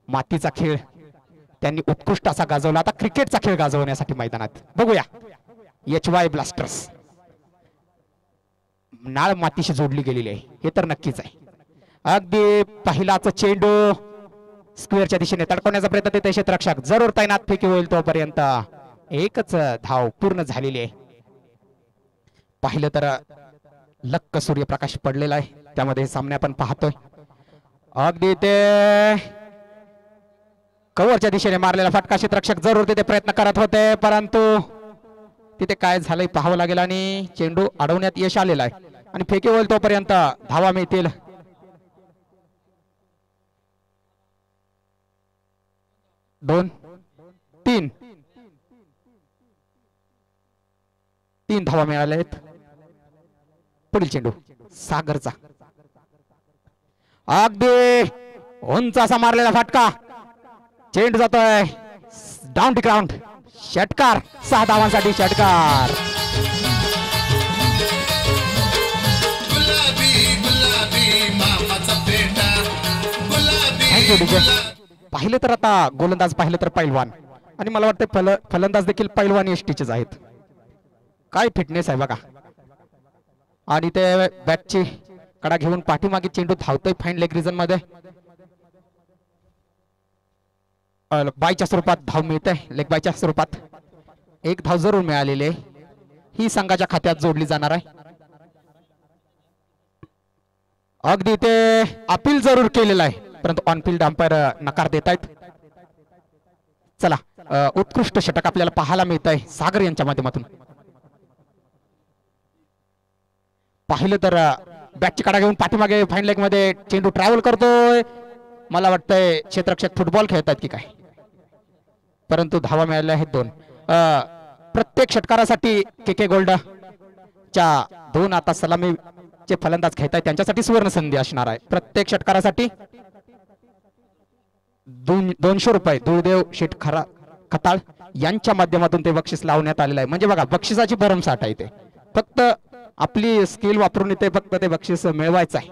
मातीचा खेळ त्यांनी उत्कृष्ट असा गाजवला. आता क्रिकेटचा खेळ गाजवण्यासाठी मैदानात बघूया. HY ब्लास्टर्स नाळ मातीशी जोडली गेलेली आहे हे तर नक्कीच आहे. अगदी पहिलाच चेंडू स्क्वेअरच्या दिशेने तडकवण्याचा प्रयत्न देते क्षेत्ररक्षक. जरूर तैनात फेकी होईल तोपर्यंत एकच धाव पूर्ण झालेली आहे. पाहिलं तर लक्क सूर्यप्रकाश पडलेला आहे त्यामध्ये सामने आपण पाहतोय. अगदी ते कव्हरच्या दिशेने मारलेला फटका क्षेत्ररक्षक जरूर तिथे प्रयत्न करत होते परंतु तिथे काय झालंय पाहावं लागेल आणि चेंडू अडवण्यात यश आलेला आहे आणि फेकी होईल तोपर्यंत धावा मिळतील. दोन तीन धावा मिळाल्या आहेत. पुढील चेंडू सागरचा अगदी उंच असा मारलेला फटका. चेंडू जातोय डाऊन टू ग्राउंड. षटकार 6 धावांसाठी षटकार. पाहिलं तर आता गोलंदाज पाहिलं तर पैलवान आणि मला वाटतं फलंदाज देखील पैलवान एसटीचेच आहेत. काय फिटनेस आहे बघा आणि ते बॅटची कडा घेऊन पाठीमागे चेंडू धावतोय फाईन लेग रिजन मध्ये. बायच्या स्वरूपात धाव मिळते लेग बायच्या स्वरूपात. एक धाव जरूर मिळालेली आहे ही संघाच्या खात्यात जोडली जाणार आहे. अगदी ते अपील जरूर केलेलं आहे परंतु ऑन फील्ड अंपायर नकार देत आहेत. चला उत्कृष्ट षटक आपल्याला पाहायला मिळत आहे सागर यांच्या माध्यमातून. पाहिलं तर बॅटची कडा घेऊन पाठीमागे फाईन लेग मध्ये चेंडू ट्रॅव्हल करतोय. मला वाटतंय क्षेत्ररक्षक फुटबॉल खेळतात की काय परंतु धावा मिळाल्या आहेत 2. प्रत्येक षटकारासाठी KK गोल्ड च्या 2 आता सलामीचे फलंदाज खेळत आहेत त्यांच्यासाठी सुवर्ण संधी असणार आहे. प्रत्येक षटकारासाठी 200 रुपये दुर्देव शेठ खताळ यांच्या माध्यमातून ते बक्षीस लावण्यात आलेलं आहे. म्हणजे बघा बक्षिसाची भरमसाठ आहे. ते फक्त आपली स्किल वापरून इथे फक्त ते बक्षीस मिळवायचं आहे.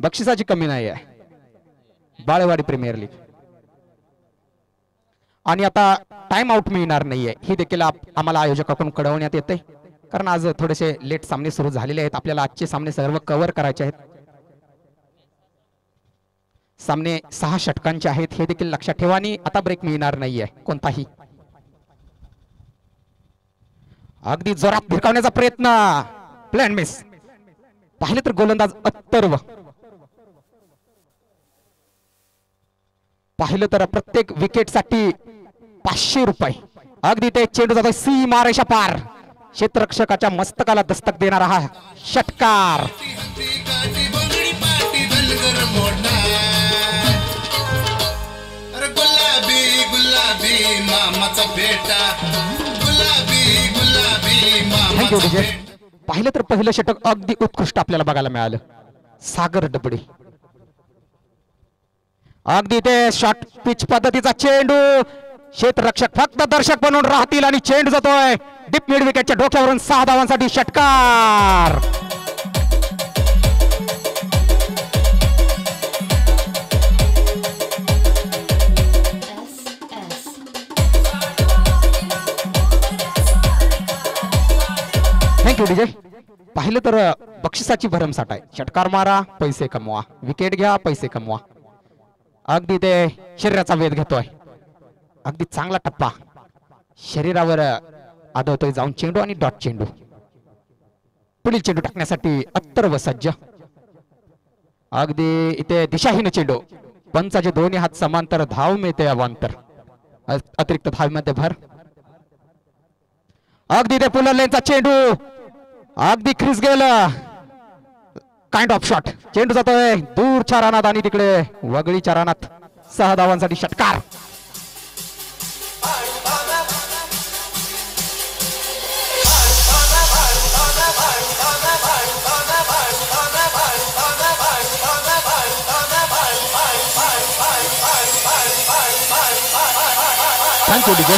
बक्षिसाची कमी नाही आहे. बाळेवाडी प्रीमियर लीग आणि आता टाइम आउट मिळणार नाहीये ही देखील आम्हाला आयोजकाकडून कळवण्यात येते कारण आज थोडेसे लेट सामने सुरू झालेले आहेत. आपल्याला आजचे सामने सर्व कव्हर करायचे आहेत. सामने 6 षटकांचे आहेत हे देखील लक्षात ठेवा आणि आता ब्रेक मिळणार नाहीये कोणताही. अगदी जोरात भिरकावण्याचा प्रयत्न प्लॅन मिस. पाहिले तर गोलंदाज अत्तर्व. पाहिलं तर प्रत्येक विकेट साठी 500 रुपये. अगदी ते चेंडू जातोय सीमारेषा पार. क्षेत्ररक्षकाच्या मस्तकाला दस्तक देणारा हा षटकार. पाहिलं तर पहिलं षटक अगदी उत्कृष्ट आपल्याला बघायला मिळालं. सागर डबडे अगदी ते शॉर्ट पिच पद्धतीचा चेंडू. क्षेत्ररक्षक फक्त दर्शक बनून राहतील आणि चेंडू जातोय डीप मिड विकेटच्या डोक्यावरून 6 धावांसाठी षटकार. Thank you DJ. पाहिलं तर बक्षिसाची भरमसाठ आहे. षटकार मारा पैसे कमवा, विकेट घ्या पैसे कमवा. अगदी ते शरीराचा वेध घेतोय. अगदी चांगला टप्पा शरीरावर आदळतोय जाऊन चेंडू आणि डॉट चेंडू. पुढील चेंडू टाकण्यासाठी अत्तर्व सज्ज. अगदी इथे दिशाहीन चेंडू. पंचाचे दोन्ही हात समांतर धाव मिळते अवांतर. अतिरिक्त धावीमध्ये भर. अगदी ते पुलरलेनचा चेंडू अगदी क्रीज गेलं. Kind of shot. चेंडू जातोय दूरच्या रानात आणि तिकडे वगळीच्या रानात 6 धावांसाठी षटकार. Thank you DJ.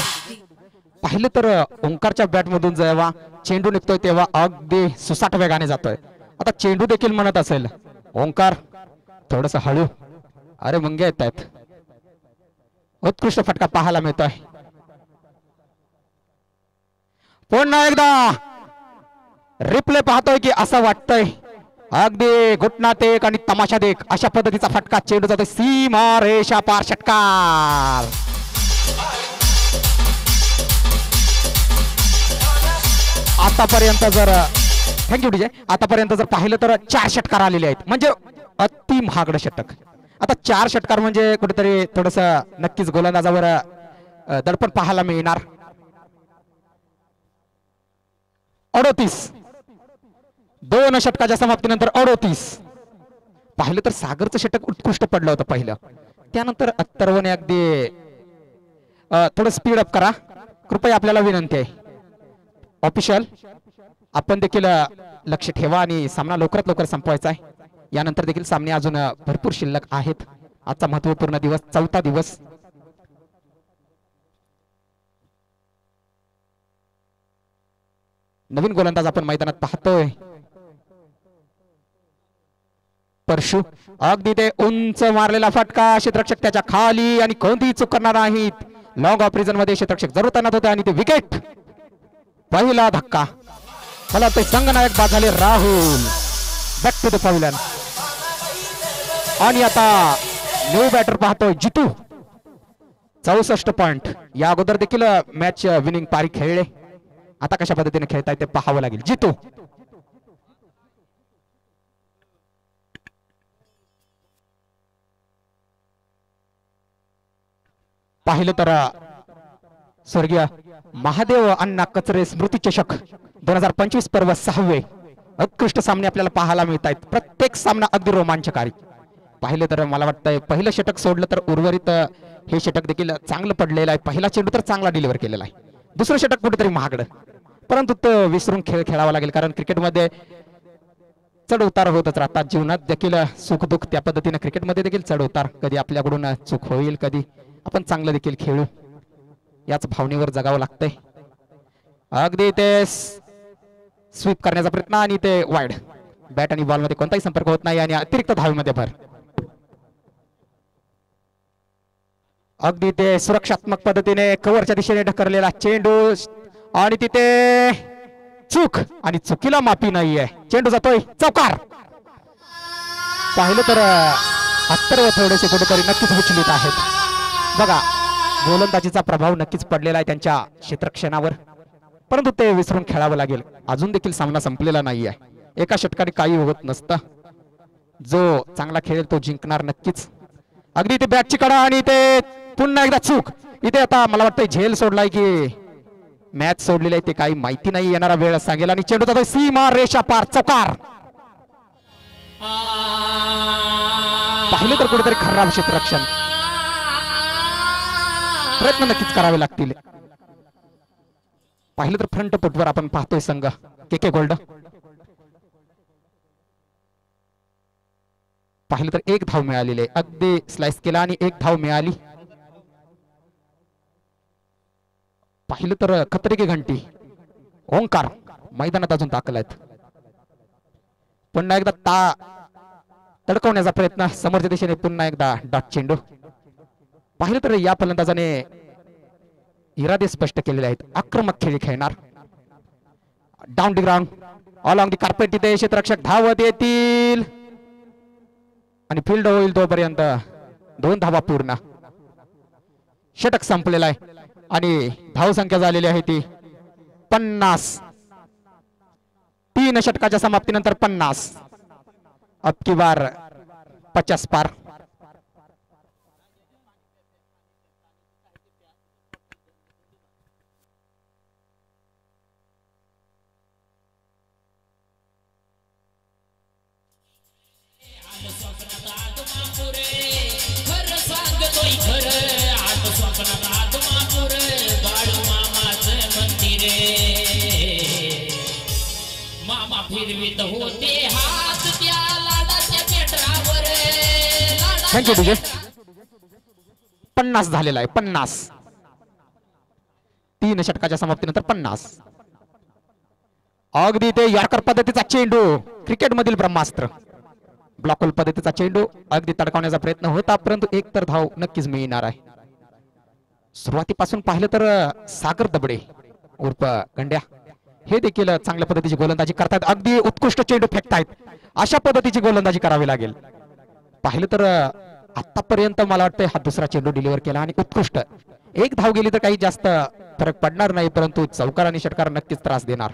पाहिलं तर ओंकारच्या बॅट मधून जेव्हा चेंडू निघतोय तेव्हा अगदी सुसाट वेगाने जातोय. आता चेंडू देखील म्हणत असेल ओंकार थोडस हळू अरे मुंग्या येत आहेत. उत्कृष्ट फटका पाहायला मिळतोय. पुन्हा एकदा रिप्ले पाहतोय की असं वाटतंय अगदी घुटनात एक आणि तमाशात एक अशा पद्धतीचा फटका चेंडू जातोय सीमा रेषा पार. षटकार आतापर्यंत जर थँक्यू डीजे आतापर्यंत जर पाहिलं तर 4 षटकार आलेले आहेत म्हणजे अति महागडं षटक. आता 4 षटकार म्हणजे कुठेतरी थोडस नक्कीच गोलंदाजावर दडपण पाहायला मिळणार. 38 2 षटकाच्या समाप्तीनंतर 38 पाहिलं तर सागरचं षटक उत्कृष्ट पडलं होतं पहिलं. त्यानंतर अत्तरवने अगदी थोडं स्पीड अप करा कृपया आपल्याला विनंती आहे. ऑफिशियल आपण देखील लक्ष ठेवा आणि सामना लवकरात लवकर संपवायचा आहे. यानंतर देखील सामने अजून भरपूर शिल्लक आहेत. आजचा महत्त्वपूर्ण दिवस 4था दिवस. नवीन गोलंदाज आपण मैदानात पाहतोय परशु. अगदी ते उंच मारलेला फटका क्षेत्ररक्षक त्याच्या खाली आणि कोणतीही चूक करणार नाहीत. लॉंग ऑफ रिजन मध्ये क्षेत्ररक्षक जरूर तैनात होते आणि ते विकेट. पहिला धक्का मला ते संघनायक बाद झाले Rahul. Back to the pavilion आणि आता न्यू बॅटर पाहतोय जितू 64 पॉइंट. या अगोदर देखील मॅच विनिंग पारी खेळले. आता कशा पद्धतीने खेळताय ते पाहावं लागेल. जितू पाहिलं तर स्वर्गीय महादेव अण्णा कचरे स्मृती चषक 2025 पर्व 6वे उत्कृष्ट सामने आपल्याला पाहायला मिळत आहेत. प्रत्येक सामना अगदी रोमांचकारी. पाहिलं तर मला वाटतंय पहिलं षटक सोडलं तर उर्वरित हे षटक देखील चांगलं पडलेलं आहे. पहिला चेंडू तर चांगला डिलिव्हर केलेला आहे. दुसरं षटक कुठेतरी महागडं परंतु तो विसरून खेळ खेळावा लागेल कारण क्रिकेटमध्ये चढ उतार होतच राहतात. जीवनात देखील सुख दुःख त्या पद्धतीने क्रिकेटमध्ये देखील चढ उतार. कधी आपल्याकडून चूक होईल कधी आपण चांगलं देखील खेळू याच भावनेवर जगावं लागतंय. अगदी ते स्वीप करण्याचा प्रयत्न आणि ते वाईड. बॅट आणि बॉल मध्ये कोणताही संपर्क होत नाही आणि अतिरिक्त धावेमध्ये भर. अगदी ते सुरक्षात्मक पद्धतीने कव्हरच्या दिशेने ढकललेला चेंडू आणि तिथे चूक आणि चुकीला माफी नाहीये. चेंडू जातोय चौकार. पाहिलं तर अत्तर्व थोडेसे कुठेतरी नक्कीच विचलित आहेत. बघा गोलंदाजीचा प्रभाव नक्कीच पडलेला आहे त्यांच्या क्षेत्ररक्षणावर परंतु ते विसरून खेळावं लागेल. अजून देखील सामना संपलेला नाहीये. एका षटकाने काही होत नसतं. जो चांगला खेळेल तो जिंकणार नक्कीच. अगदी ते बॅटची कडा आणि ते पुन्हा एकदा चूक. इथे आता मला वाटतं झेल सोडलाय की मॅच सोडलेली आहे ते काही माहिती नाही. येणारा वेळ सांगेल आणि चेंडू जातोय सीमा रेषा पार. चौकार. पाहिलं तर कुठेतरी खराब क्षेत्ररक्षण. प्रयत्न नक्कीच करावे लागतील. पाहिलं तर फ्रंट फुटवर आपण पाहतोय संघ के गोल्ड. पाहिलं तर 1 धाव मिळालेले. अगदी स्लाइस केला आणि 1 धाव मिळाली. पाहिलं तर खतरे की घंटी ओंकार मैदानात अजून दाखल आहेत. पुन्हा एकदा तडकवण्याचा प्रयत्न समोरच्या दिशेने. पुन्हा एकदा डॉट चेंडू. पाहिलं तर या फलंदाजाने इरादे स्पष्ट केलेले आहेत. आक्रमक खेळ खेळणार. Down the ground along the carpet. तिथे क्षेत्ररक्षक धावत येतील आणि फील्ड होईल तोपर्यंत 2 धावा पूर्ण. षटक संपलेला आहे आणि धाव संख्या झालेली आहे ती 50. 3 षटकाच्या समाप्तीनंतर 50. अब की बार 50 पार. Thank you DJ. 50 झालेला आहे. 50. 3 षटकाच्या समाप्तीनंतर 50. अगदी ते यॉर्कर पद्धतीचा चेंडू क्रिकेट मधील ब्रह्मास्त्र. ब्लॉकल पद्धतीचा चेंडू अगदी तडकावण्याचा प्रयत्न होता, परंतु एक तर धाव नक्कीच मिळणार आहे. सुरुवातीपासून पाहिलं तर सागर दबडे उर्फ गंड्या हे देखील चांगल्या पद्धतीची गोलंदाजी करतात. अगदी उत्कृष्ट चेंडू फेकतायत. अशा पद्धतीची गोलंदाजी करावी लागेल. पाहिलं तर आतापर्यंत मला वाटतं हा दुसरा चेंडू डिलिव्हर केला आणि उत्कृष्ट. एक धाव गेली तर काही जास्त फरक पडणार नाही, परंतु चौकार आणि षटकार नक्कीच त्रास देणार.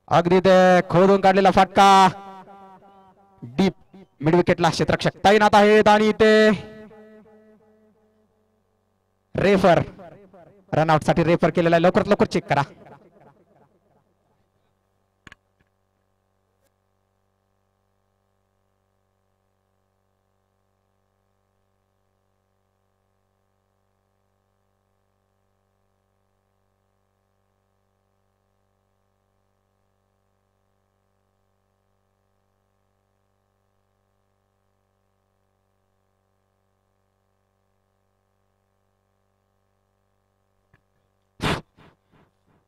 अगदी ते खोदून काढलेला फटका डीप मिड विकेटला क्षेत्ररक्षक तैनात आहेत आणि ते रेफर रनआउट साठी रेफर केलेला आहे. लवकरात लवकर चेक करा.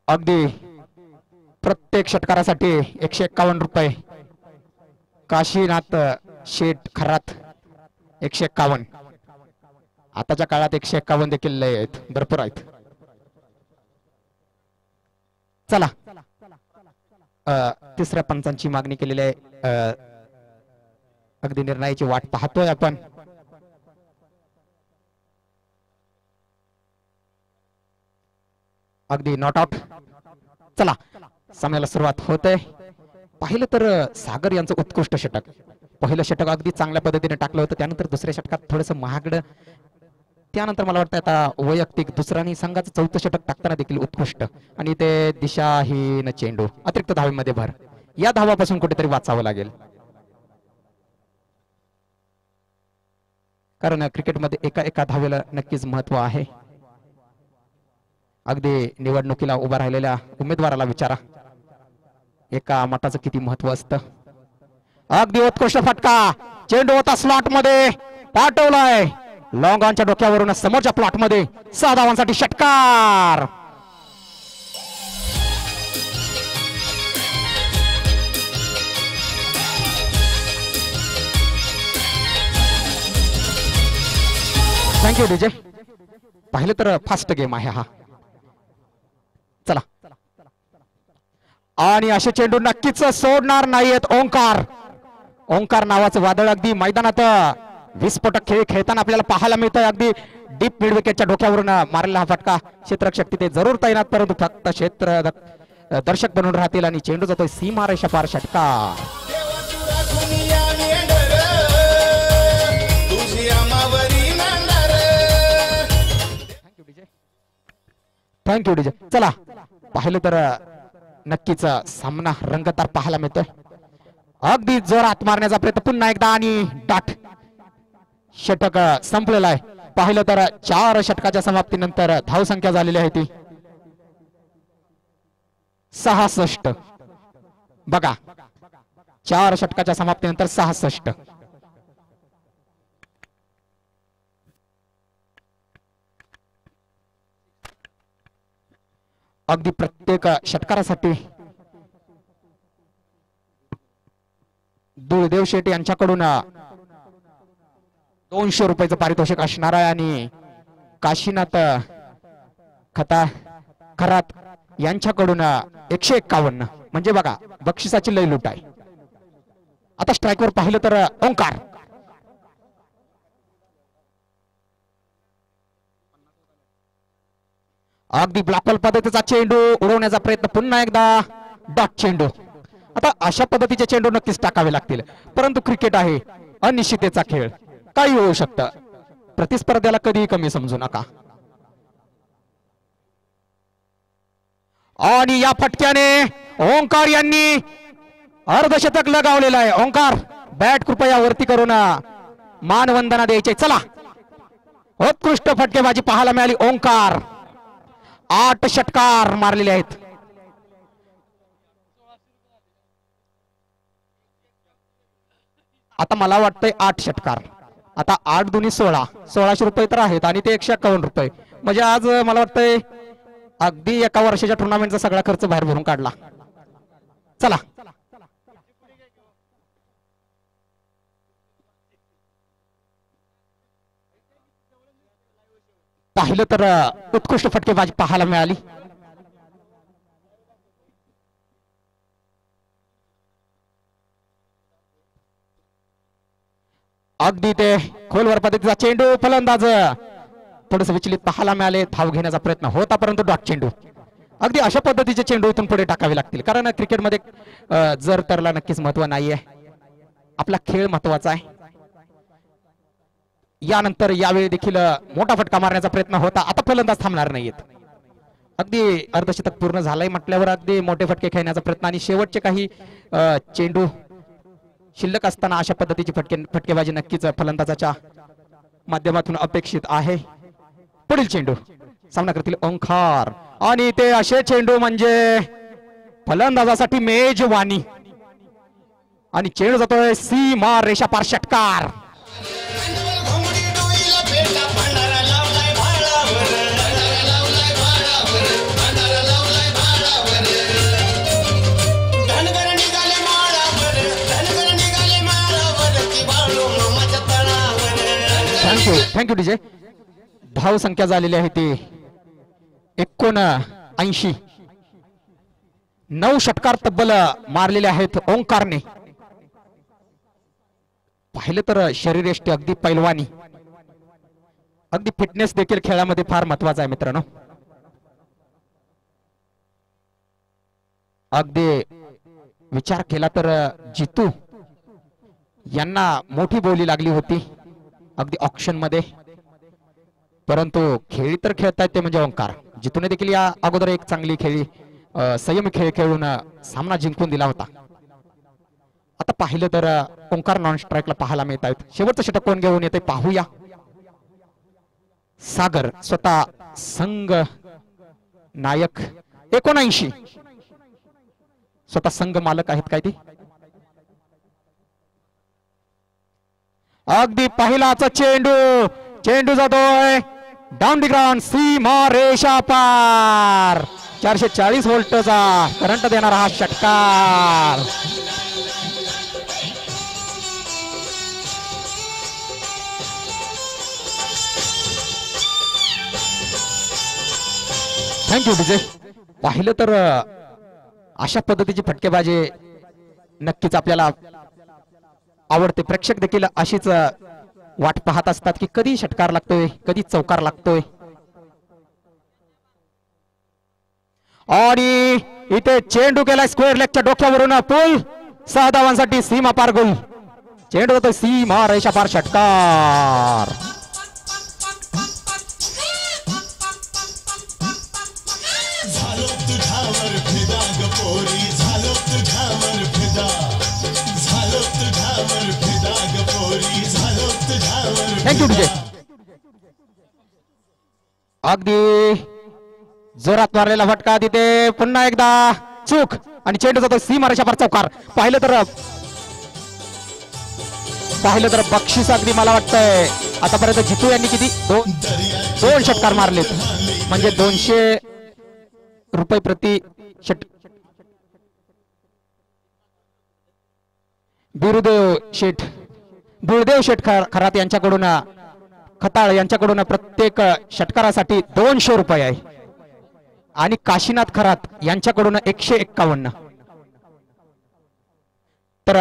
अगदी प्रत्येक षटकारासाठी 151 रुपये. काशीनाथ शेठ खरात 151. आताच्या काळात 151 देखील लय आहेत, भरपूर आहेत. चला तिसऱ्या पंचांची मागणी केलेली आहे. अगदी निर्णयाची वाट पाहतोय आपण. अगदी नॉट आउट. चला सामन्याला सुरुवात होते. पाहिलं तर सागर यांचं उत्कृष्ट षटक. पहिलं षटक अगदी चांगल्या पद्धतीने टाकलं होतं, त्यानंतर दुसऱ्या षटकात थोडंसं महागडं, त्यानंतर मला वाटतं आता वैयक्तिक दुसरं आणि संघाचं चौथं षटक टाकताना देखील उत्कृष्ट. आणि ते दिशाहीन चेंडू अतिरिक्त धावेमध्ये भर. या धावापासून कुठेतरी वाचावं लागेल, कारण क्रिकेटमध्ये एका एका धावेला नक्कीच महत्व आहे. अगदी निवडणुकीला उभा राहिलेल्या उमेदवाराला विचारा एका मताचं किती महत्व असतं. अगदी उत्कृष्ट फटका. चेंडू होता स्लॉट मध्ये, पाठवलाय लॉंग ऑनच्या डोक्यावरून समोरच्या प्लॉट मध्ये. 6 धावांसाठी षटकार. Thank you DJ. पाहिलं तर फास्ट गेम आहे हा. चला आणि असे चेंडू नक्कीच सोडणार नाहीयेत. ओंकार नावाचं वादळ अगदी मैदानात विस्फोटक खेळ खेळताना आपल्याला पाहायला मिळतंय. अगदी डीप मिड विकेटच्या डोक्यावरून मारलेला हा फटका. क्षेत्ररक्षक तिथे जरूर तैनात, परंतु फक्त क्षेत्र दर्शक बनून राहतील आणि चेंडू जातोय सीमारेषा पार. षटकार. Thank you DJ. चला पाहिलं तर नक्कीच सामना रंगतदार पाहायला मिळतोय. अगदी जोरात मारण्याचा प्रयत्न पुन्हा एकदा आणि डॉट. षटक संपलेला आहे. पाहिलं तर 4 षटकाच्या समाप्तीनंतर धावसंख्या झालेली आहे ती 66. बघा 4 षटकाच्या समाप्तीनंतर 66. अगदी प्रत्येक षटकारासाठी दुर्देव शेट्टी यांच्याकडून 200 रुपयाचं पारितोषिक असणार आहे आणि काशीनाथ खरात यांच्याकडून 151. म्हणजे बघा बक्षिसाची लय लूट आहे. आता स्ट्राईकवर पाहिलं तर ओंकार. अगदी ब्लॉकल पद्धतीचा चेंडू उडवण्याचा प्रयत्न पुन्हा एकदा डॉट चेंडू. आता अशा पद्धतीचे चेंडू नक्कीच टाकावे लागतील, परंतु क्रिकेट आहे अनिश्चिततेचा खेळ, काही होऊ शकतं. प्रतिस्पर्ध्याला कधीही कमी समजू नका. आणि या फटक्याने ओंकार यांनी अर्धशतक लगावलेलं आहे. ओंकार बॅट कृपया वरती करून मानवंदना द्यायची. चला उत्कृष्ट फटकेबाजी पाहायला मिळाली. ओंकार 8 षटकार मारलेले आहेत. आता मला वाटतंय 8 षटकार. आता 8 दुनी 16, 1600 रुपये तर आहेत आणि ते 151 रुपये. म्हणजे आज मला वाटतंय अगदी एका वर्षाच्या टुर्नामेंटचा सगळा खर्च बाहेर भरून काढला. चला पाहिलं तर उत्कृष्ट फटकेबाजी पाहायला मिळाली. अगदी ते खोलवर पद्धतीचा चेंडू, फलंदाज थोडस विचलित पाहायला मिळाले. धाव घेण्याचा प्रयत्न होता परंतु डॉट चेंडू. अगदी अशा पद्धतीचे चेंडू इथून पुढे टाकावे लागतील, कारण क्रिकेटमध्ये जर तरला नक्कीच महत्व नाहीये. आपला खेळ महत्वाचा आहे. यानंतर यावेळी देखील मोठा फटका मारण्याचा प्रयत्न होता. आता फलंदाज थांबणार नाहीयेत. अगदी अर्धशतक पूर्ण झालंय म्हटल्यावर अगदी मोठे फटके खेळण्याचा प्रयत्न आणि शेवटचे काही चेंडू शिल्लक असताना अशा पद्धतीची फटकेबाजी नक्कीच फलंदाजाच्या माध्यमातून अपेक्षित आहे. पुढील चेंडू सामना करतील ओंकार आणि ते असे चेंडू म्हणजे फलंदाजासाठी मेजवानी. आणि चेंडू जातोय सीमा रेषा पार, षटकार. Thank you DJ. धाव संख्या झालेली आहे ती 79. 9 षटकार तब्बल मारलेले आहेत ओंकारने. पाहिलं तर शरीरयष्टी अगदी पैलवानी, अगदी फिटनेस देखील खेळामध्ये फार महत्वाचा आहे मित्रांनो. अगदी विचार केला तर जितू यांना मोठी बोली लागली होती अगदी ऑक्शन मध्ये, परंतु खेळी तर खेळतायत ते म्हणजे ओंकार. जितूने देखील या अगोदर एक चांगली खेळी संयमी खेळ खेळून सामना जिंकून दिला होता. आता पाहिलं तर ओंकार नॉन स्ट्राईकला पाहायला मिळत आहेत. शेवटचं षटक कोण घेऊन येते पाहूया. सागर स्वतः संघ नायक 79, स्वतः संघ मालक आहेत काय ते. अगदी पहिलाचा चेंडू जातोय डाऊन द ग्राउंड, सीमा रेषा पार. 440 व्होल्टचा करंट देणारा हा षटकार. थँक्यू विजय. पाहिलं तर अशा पद्धतीची फटकेबाजी नक्कीच आपल्याला आवडते. प्रेक्षक देखील अशीच वाट पाहत असतात की कधी षटकार लागतोय, कधी चौकार लागतोय. आणि इथे चेंडू गेला स्क्वेअर लेगच्या डोक्यावरून पूल. 6 धावांसाठी सीमा पार गोल. चेंडू होतो सीमा रेषा पार, षटकार. थँक्यू विजय. अगदी जोरात मारलेला फटका तिथे पुन्हा एकदा चूक आणि चेंडू जातो सीमा रेषा पार, चौकार. पाहिलं तर बक्षीस अगदी मला वाटतंय आतापर्यंत जितू यांनी किती दोन षटकार मारलेत, म्हणजे 200 रुपये प्रति षट. बिरुदेव शेठ खरात यांच्याकडून, खताळ यांच्याकडून प्रत्येक षटकारासाठी 200 रुपये आहे. आणि काशीनाथ खरात यांच्याकडून 151. तर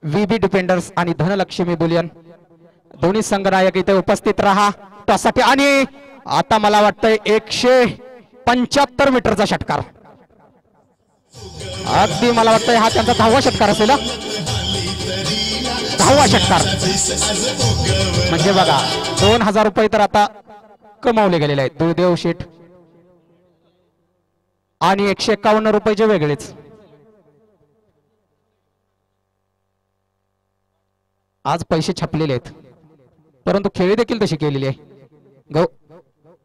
व्हीबी डिफेंडर्स आणि धनलक्ष्मी बुलियन दोन्ही संघनायक इथे उपस्थित राहा त्यासाठी. आणि आता मला वाटतंय 175 मीटरचा षटकार. अगदी मला वाटतंय हा त्यांचा 10वा षटकार असेल. 10वा षटकार म्हणजे बघा 2000 रुपये तर आता कमावले गेलेले आहेत दुर्देव शेठ. आणि 151 रुपयाचे वेगळेच. आज पैसे छापलेले आहेत, परंतु खेळी देखील तशी केलेली आहे.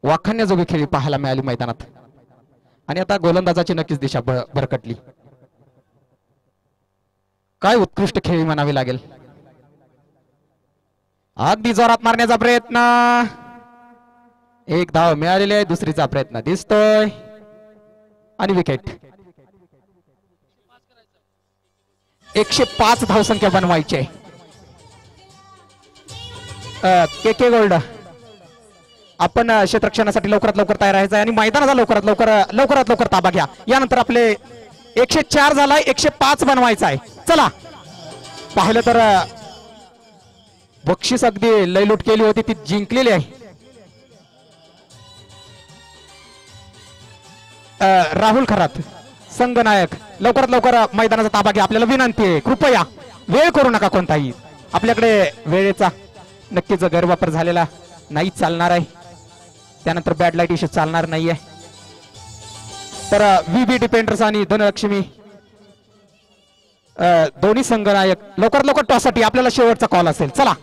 वाखाण्याजोगी खेळी पाहायला मिळाली मैदानात. आणि आता गोलंदाजाची नक्कीच दिशा भरकटली. काय उत्कृष्ट खेळी म्हणावी लागेल. अगदी जोरात मारण्याचा प्रयत्न, एक धाव मिळालेली आहे, दुसरीचा प्रयत्न दिसतोय आणि विकेट. 105 धावसंख्या बनवायची आहे. के के गोल्ड आपण क्षेत्ररक्षणासाठी लवकरात लवकर तयार राहायचं आणि मैदानाचा लवकरात लवकर ताबा घ्या. यानंतर आपले 104 झालाय, 105 बनवायचा आहे. चला पाहिलं तर बक्षीस अगदी लयलूट केली होती ती जिंकलेली आहे. राहुल खरात संघनायक लवकरात लवकर मैदानाचा ताबा घ्या. आपल्याला विनंती आहे, कृपया वेळ करू नका कोणताही. आपल्याकडे वेळेचा नक्कीच गैरवापर झालेला नाही चालणार आहे. त्यानंतर बॅड लाईट इश्यू चालणार नाहीये. तर व्हीबी डिपेंडर्स आणि धनलक्ष्मी दोन्ही संघनायक लवकरात लवकर टॉससाठी आपल्याला शेवटचा कॉल असेल. चला